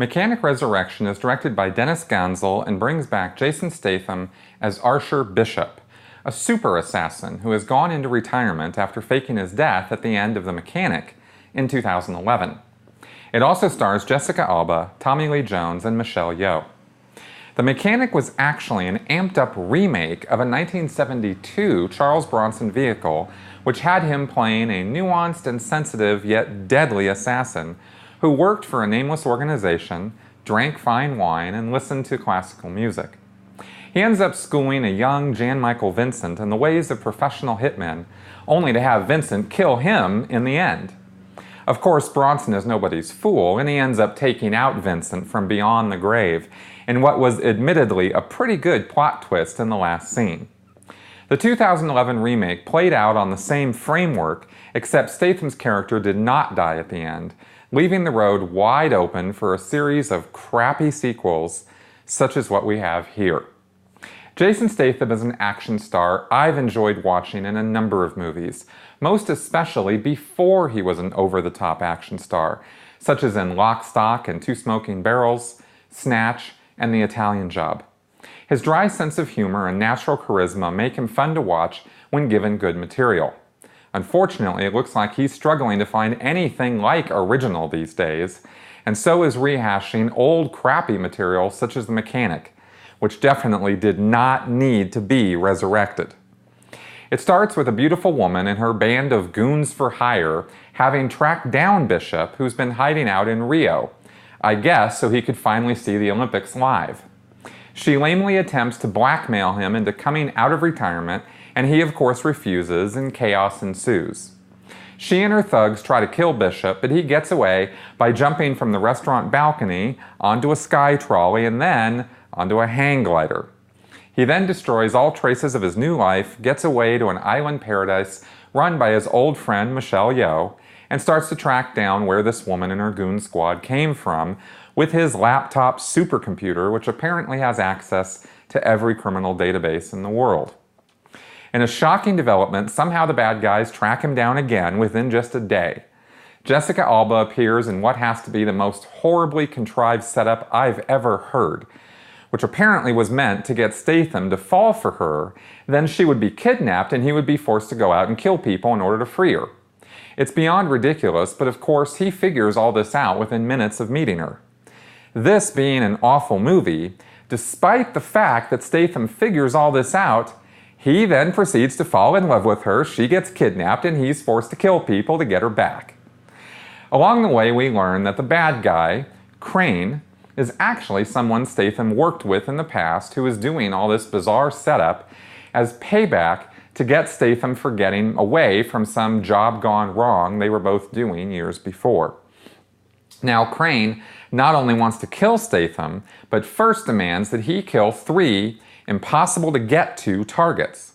Mechanic Resurrection is directed by Dennis Gansel and brings back Jason Statham as Archer Bishop, a super assassin who has gone into retirement after faking his death at the end of The Mechanic in 2011. It also stars Jessica Alba, Tommy Lee Jones, and Michelle Yeoh. The Mechanic was actually an amped-up remake of a 1972 Charles Bronson vehicle which had him playing a nuanced and sensitive yet deadly assassin who worked for a nameless organization, drank fine wine, and listened to classical music. He ends up schooling a young Jan Michael Vincent in the ways of professional hitmen, only to have Vincent kill him in the end. Of course, Bronson is nobody's fool, and he ends up taking out Vincent from beyond the grave in what was admittedly a pretty good plot twist in the last scene. The 2011 remake played out on the same framework, except Statham's character did not die at the end, leaving the road wide open for a series of crappy sequels such as what we have here. Jason Statham is an action star I've enjoyed watching in a number of movies, most especially before he was an over-the-top action star, such as in Lock, Stock and Two Smoking Barrels, Snatch, and The Italian Job. His dry sense of humor and natural charisma make him fun to watch when given good material. Unfortunately, it looks like he's struggling to find anything like original these days, and so is rehashing old crappy material such as The Mechanic, which definitely did not need to be resurrected. It starts with a beautiful woman and her band of goons for hire having tracked down Bishop, who's been hiding out in Rio, I guess so he could finally see the Olympics live. She lamely attempts to blackmail him into coming out of retirement, and he of course refuses, and chaos ensues. She and her thugs try to kill Bishop, but he gets away by jumping from the restaurant balcony onto a sky trolley and then onto a hang glider. He then destroys all traces of his new life, gets away to an island paradise run by his old friend Michelle Yeoh, and starts to track down where this woman and her goon squad came from with his laptop supercomputer, which apparently has access to every criminal database in the world. In a shocking development, somehow the bad guys track him down again within just a day. Jessica Alba appears in what has to be the most horribly contrived setup I've ever heard, which apparently was meant to get Statham to fall for her, then she would be kidnapped and he would be forced to go out and kill people in order to free her. It's beyond ridiculous, but of course he figures all this out within minutes of meeting her. This being an awful movie, despite the fact that Statham figures all this out, he then proceeds to fall in love with her, she gets kidnapped, and he's forced to kill people to get her back. Along the way, we learn that the bad guy, Crane, is actually someone Statham worked with in the past who is doing all this bizarre setup as payback to get Statham for getting away from some job gone wrong they were both doing years before. Now, Crane not only wants to kill Statham, but first demands that he kill 3 impossible-to-get-to targets.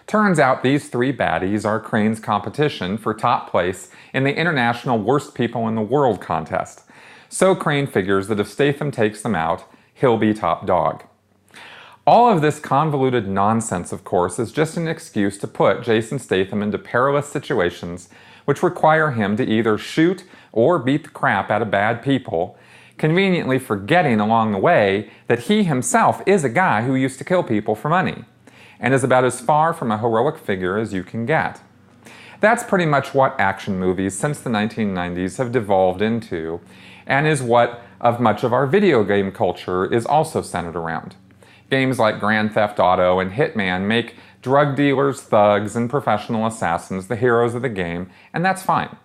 Turns out these 3 baddies are Crane's competition for top place in the International Worst People in the World contest. So Crane figures that if Statham takes them out, he'll be top dog. All of this convoluted nonsense, of course, is just an excuse to put Jason Statham into perilous situations which require him to either shoot or beat the crap out of bad people, conveniently forgetting along the way that he himself is a guy who used to kill people for money, and is about as far from a heroic figure as you can get. That's pretty much what action movies since the 1990s have devolved into, and is what of much of our video game culture is also centered around. Games like Grand Theft Auto and Hitman make drug dealers, thugs, and professional assassins the heroes of the game, and that's fine.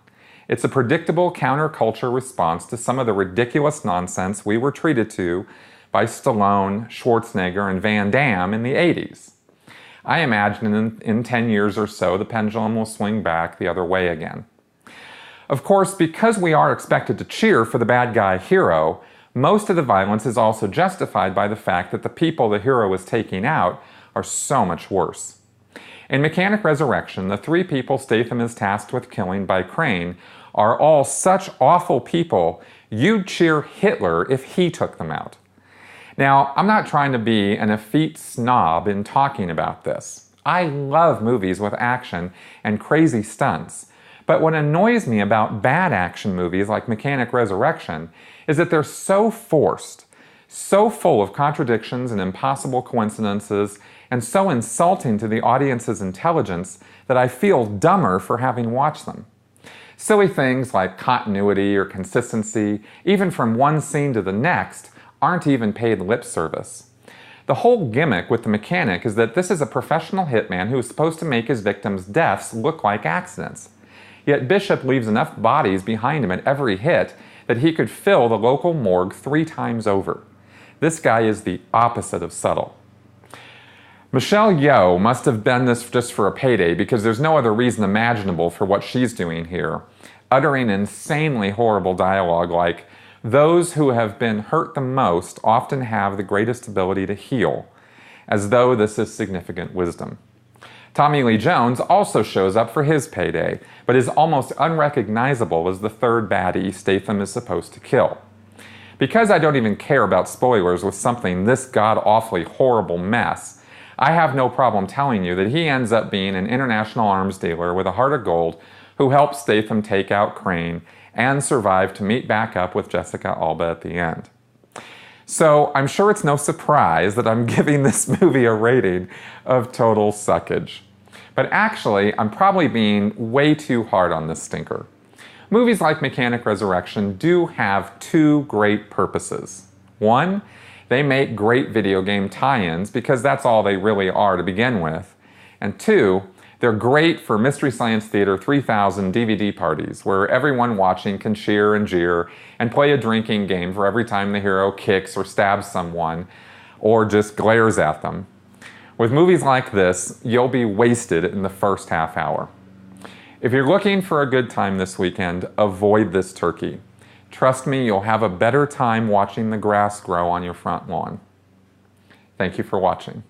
It's a predictable counterculture response to some of the ridiculous nonsense we were treated to by Stallone, Schwarzenegger, and Van Damme in the 80s. I imagine in 10 years or so, the pendulum will swing back the other way again. Of course, because we are expected to cheer for the bad guy hero, most of the violence is also justified by the fact that the people the hero is taking out are so much worse. In Mechanic Resurrection, the 3 people Statham is tasked with killing by Crane are all such awful people, you'd cheer Hitler if he took them out. Now, I'm not trying to be an effete snob in talking about this. I love movies with action and crazy stunts, But what annoys me about bad action movies like Mechanic Resurrection is that they're so forced, so full of contradictions and impossible coincidences, and so insulting to the audience's intelligence that I feel dumber for having watched them. Silly things like continuity or consistency, even from one scene to the next, aren't even paid lip service. The whole gimmick with The Mechanic is that this is a professional hitman who is supposed to make his victims' deaths look like accidents. Yet Bishop leaves enough bodies behind him at every hit that he could fill the local morgue 3 times over. This guy is the opposite of subtle. Michelle Yeoh must have done this just for a payday because there's no other reason imaginable for what she's doing here, uttering insanely horrible dialogue like, "Those who have been hurt the most often have the greatest ability to heal," as though this is significant wisdom. Tommy Lee Jones also shows up for his payday, but is almost unrecognizable as the third baddie Statham is supposed to kill. Because I don't even care about spoilers with something this god-awfully horrible mess, I have no problem telling you that he ends up being an international arms dealer with a heart of gold who helps Statham take out Crane and survive to meet back up with Jessica Alba at the end. So I'm sure it's no surprise that I'm giving this movie a rating of total suckage. But actually, I'm probably being way too hard on this stinker. Movies like Mechanic Resurrection do have 2 great purposes. 1, they make great video game tie-ins because that's all they really are to begin with. And 2, they're great for Mystery Science Theater 3000 DVD parties where everyone watching can cheer and jeer and play a drinking game for every time the hero kicks or stabs someone or just glares at them. With movies like this, you'll be wasted in the first half hour. If you're looking for a good time this weekend, avoid this turkey. Trust me, you'll have a better time watching the grass grow on your front lawn. Thank you for watching.